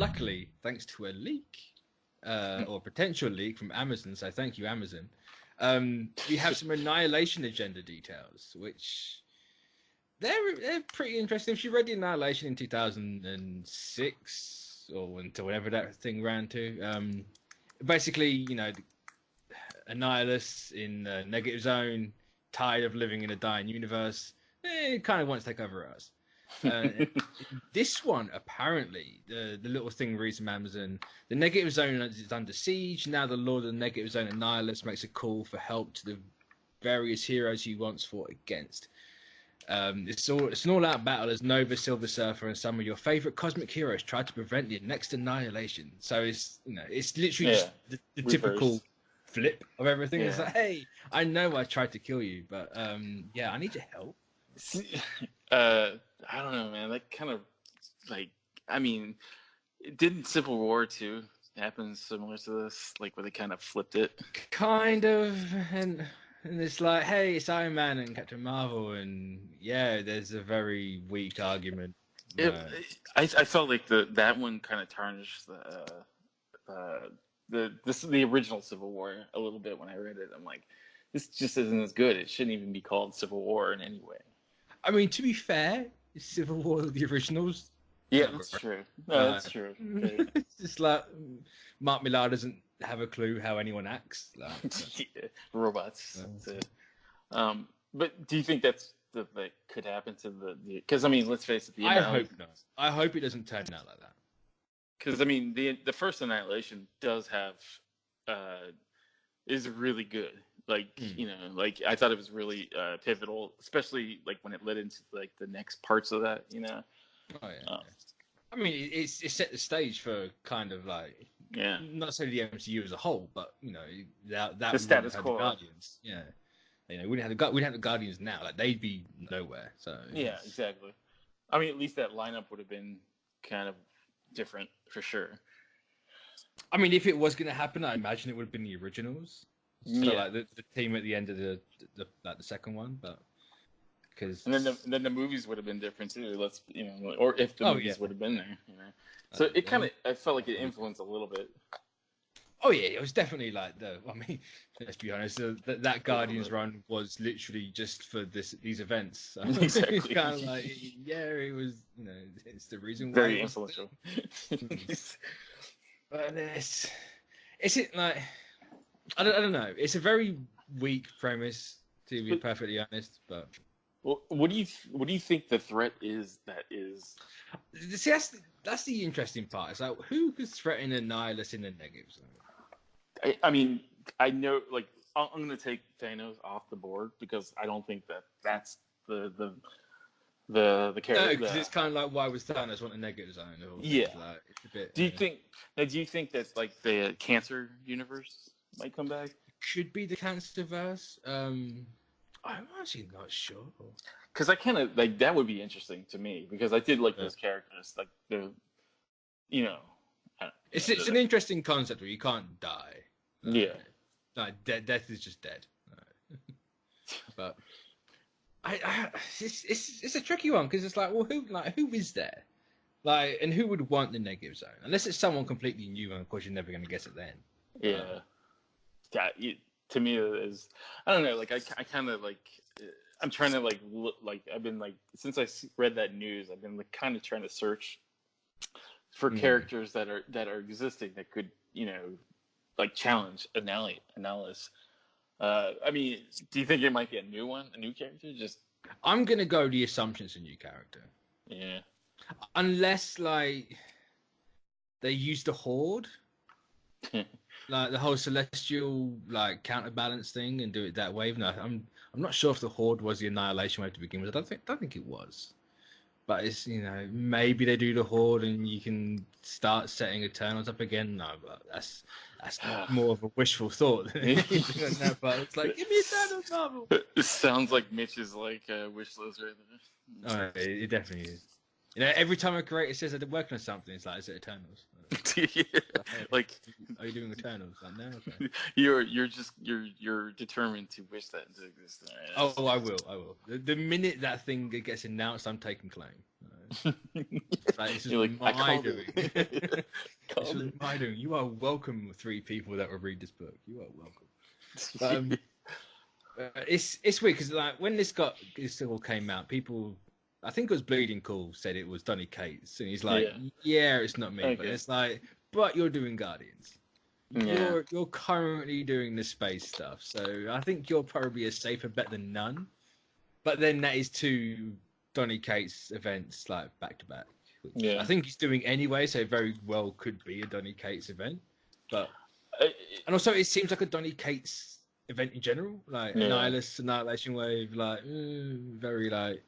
luckily, thanks to a leak, or potential leak from Amazon, so thank you, Amazon, we have some Annihilation agenda details, which they're pretty interesting. If you read the Annihilation in 2006, or until whenever that thing ran to, basically, Annihilus in the negative zone, tired of living in a dying universe, kind of wants to take over us. This one, apparently, the little thing reads from Amazon, the negative zone is under siege. Now the Lord of the Negative Zone, Annihilus, makes a call for help to the various heroes he once fought against. It's an all-out battle as Nova, Silver Surfer, and some of your favorite cosmic heroes try to prevent the next annihilation. So it's literally just the typical flip of everything. It's like, hey, I know I tried to kill you, but I need your help. I don't know, man. That kind of didn't Civil War 2 happen similar to this? Like where they kind of flipped it? Kind of, and it's like, hey, it's Iron Man and Captain Marvel, and there's a very weak argument. I felt like that one kind of tarnished the original Civil War a little bit when I read it. I'm like, this just isn't as good. It shouldn't even be called Civil War in any way. I mean, to be fair, Civil War, the originals. Yeah, that's true. No, that's true. It's just like Mark Millar doesn't have a clue how anyone acts. Robots. But do you think that could happen to the? Because I mean, let's face it. I hope not. I hope it doesn't turn out like that. Because I mean, the first Annihilation does have is really good. Like I thought it was really pivotal, especially like when it led into like the next parts of that. Oh yeah. I mean, it's set the stage for kind of like not necessarily the MCU as a whole, but that the status quo. The Guardians, we wouldn't have the Guardians now. Like they'd be nowhere. So yeah, exactly. I mean, at least that lineup would have been kind of different for sure. I mean, if it was going to happen, I imagine it would have been the originals. So like the team at the end of the second one, but because and then the movies would have been different too. Or if the movies would have been there, So it kind of I felt like it influenced a little bit. Oh yeah, it was definitely like let's be honest, that Guardians run was literally just for these events. So exactly. It's kind of like it was it's the reason why. Very influential. But is it like? I don't know. It's a very weak premise, to be perfectly honest. But what do you think the threat is? That is. See, that's the interesting part. It's like who could threaten Annihilus in the negative zone? I mean, I know. Like, I'm going to take Thanos off the board because I don't think that's the character. No, because it's kind of like why was Thanos want a negative zone? Yeah. Like, it's a bit. Do you think that's like the Cancer universe might come back? Should be the Cancerverse. I'm actually not sure. Because I kind of like that would be interesting to me because I did like those characters, like It's an interesting concept where you can't die. Like death is just dead. But it's a tricky one because it's like, well, who is there? Like, and who would want the negative zone? Unless it's someone completely new, and of course you're never going to guess it then. To me is I don't know. Like I kind of like I'm trying to like look like I've been like since I read that news, I've been like kind of trying to search for characters that are existing that could like challenge Annihilus. I mean, do you think it might be a new character? I'm gonna go the assumption it's a new character. Yeah. Unless like they use the Horde, like the whole celestial like counterbalance thing, and do it that way. No, I'm not sure if the Horde was the Annihilation way to begin with. I don't think it was. But it's maybe they do the Horde and you can start setting Eternals up again. No, but that's more of a wishful thought than anything like that. But it's like, give me Eternals, Marvel. It sounds like Mitch's like wish list right there. Oh, it definitely is. Every time a creator says they're working on something, it's like, is it Eternals? Like, are you doing Eternals? Like, no, okay. You're determined to wish that into existence. Right? Oh, I will. The minute that thing gets announced, I'm taking claim. Like, this is You're like, my doing. it. This is my doing. You are welcome, 3 people that will read this book. You are welcome. It's weird because like when this all came out, people, I think it was Bleeding Cool said it was Donny Cates, and he's like, yeah it's not me, but it's like, but you're doing Guardians. You're currently doing the space stuff, so I think you're probably a safer bet than none. But then that is 2 Donny Cates events like back to back. I think he's doing anyway, so it very well could be a Donny Cates event. But and also it seems like a Donny Cates event in general, like Annihilation Wave, like very like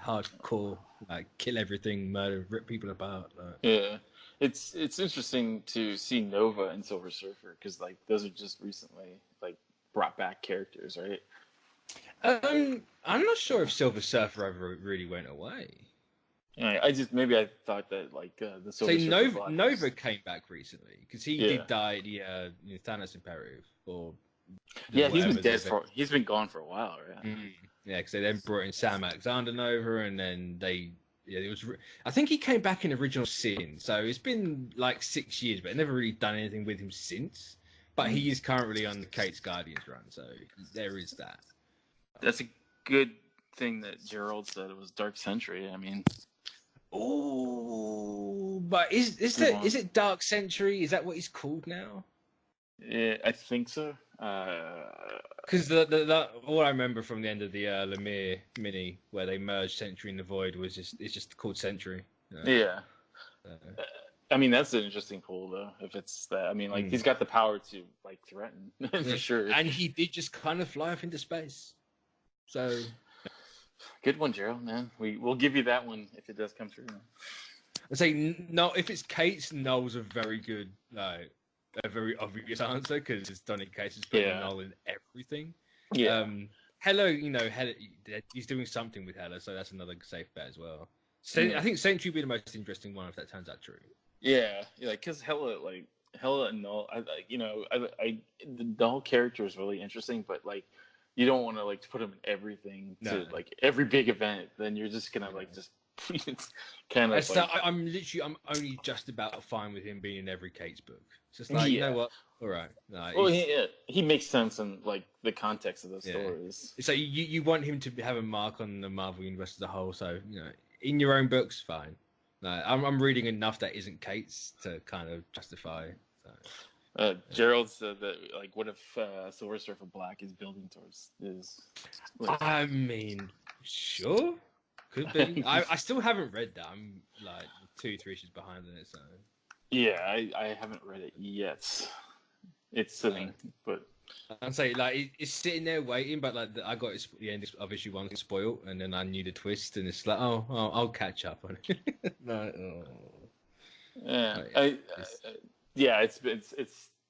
hardcore, like kill everything, murder, rip people apart. Like. It's interesting to see Nova and Silver Surfer because like those are just recently like brought back characters, right? I'm not sure if Silver Surfer ever really went away. I thought that like the Silver Surfer Nova came back recently because he did die the Thanos Imperative or he's been gone for a while, right? Yeah, because they then brought in Sam Alexander Nova, and then I think he came back in Original Sin, so it's been like 6 years, but I've never really done anything with him since. But he is currently on the Kate's Guardians run, so there is that. That's a good thing that Gerald said. It was Dark Century. I mean, but is it Dark Century? Is that what he's called now? Yeah, I think so. Because all I remember from the end of the Lemire mini where they merged Century and the Void was it's just called Century. I mean, that's an interesting pull though. If it's that, I mean, like he's got the power to like threaten for sure. And he did just kind of fly off into space. So good one, Gerald. Man, we'll give you that one if it does come through. I say no. If it's Kate's, Noel's a very good a very obvious answer because it's Donny Cates is putting Noel in everything. Yeah. Hela, Hela, he's doing something with Hela, so that's another safe bet as well. So I think Century will be the most interesting one if that turns out true. Yeah, like because Hela and Noel, the whole character is really interesting, but like you don't want to like put him in everything to like every big event. Then you're just gonna like just kind of. I'm only just about fine with him being in every Kate's book. It's just like you know what, all right. Well, he makes sense in like the context of those stories. So you want him to have a mark on the Marvel universe as a whole. So in your own books, fine. No, I'm reading enough that isn't Kate's to kind of justify. So. Gerald said that, like, what if Silver Surfer Black is building towards his? Like... I mean, sure, could be. I still haven't read that. I'm like 2-3 issues behind on it, so. Yeah, I haven't read it yet. It's sitting, but. I'm saying like it's sitting there waiting, but like I got the end of issue 1 spoiled, and then I knew the twist, and it's like I'll catch up on it. Yeah, it's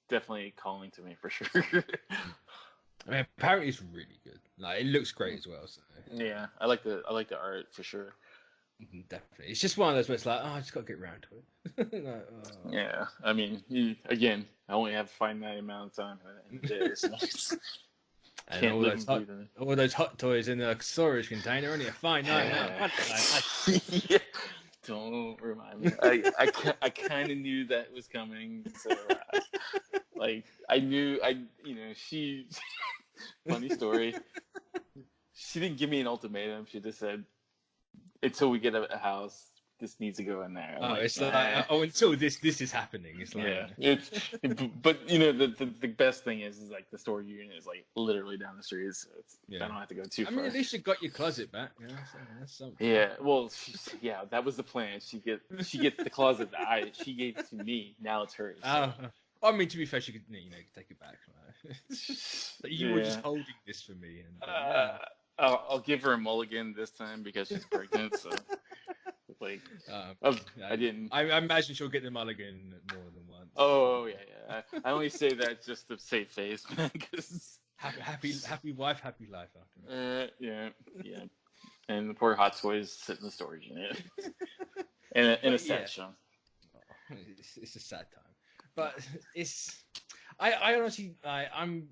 definitely calling to me for sure. I mean, apparently it's really good. Like it looks great as well. So yeah, I like the art for sure. Definitely, it's just one of those where it's like, I just got to get around to it. Like, Yeah, I mean, I only have a finite amount of time in the day, so and all those hot toys in the storage container only a finite amount. Yeah. Don't remind me. I kind of knew that was coming. So, like, I knew, she. Funny story. She didn't give me an ultimatum. She just said, until we get a house, this needs to go in there. Until this is happening. It's like, but the best thing is like the storage unit is like literally down the street, so I don't have to go too far. I mean, at least you got your closet back. So that's something. Yeah, well, that was the plan. She gets the closet that she gave it to me. Now it's hers. So. I mean, to be fair, she could take it back. But you were just holding this for me. And, I'll give her a mulligan this time because she's pregnant. So, like, I didn't. I imagine she'll get the mulligan more than once. Oh yeah. I only say that just to save face, man. Cause... happy wife, happy life. After yeah. And the poor Hot Toys sit in the storage unit. in a sad show. It's a sad time, but it's. I honestly, I'm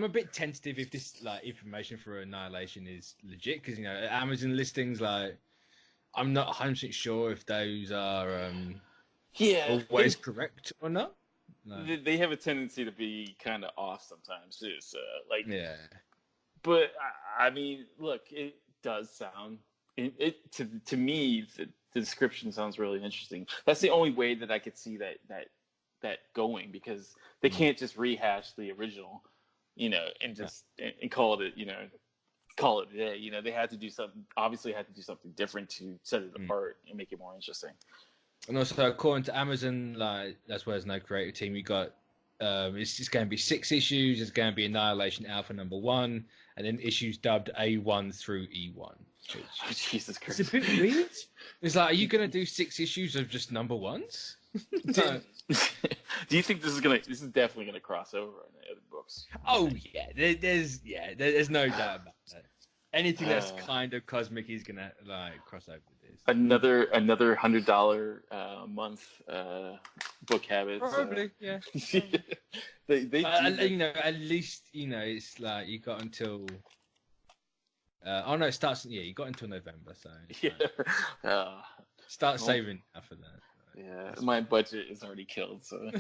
a bit tentative if this like information for Annihilation is legit because Amazon listings like I'm not 100% sure if those are Yeah, always correct or not. No. they have a tendency to be kind of off sometimes too. So like, Yeah. but I mean, look, it does sound to me the description sounds really interesting. That's the only way that I could see that going, because they can't just rehash the original, and just and call it, call it a day. They had to do something. Obviously, had to do something different to set it apart and make it more interesting. And also, according to Amazon, like that's where there's no creative team. You got it's just going to be 6 issues. It's going to be Annihilation Alpha #1, and then issues dubbed A1 through E1. Jesus Christ! It's a bit weird. It's like, are you going to do 6 issues of just #1s? No. Do you think this is definitely gonna cross over on the other books? Oh yeah, there's no doubt about that. Anything that's kind of cosmic is gonna like cross over with this. Another $100 a month book habits. Probably, yeah. they at least it's like you got until. Oh no, it starts. Yeah, you got until November, so yeah. Start saving after that. Yeah, my budget is already killed, so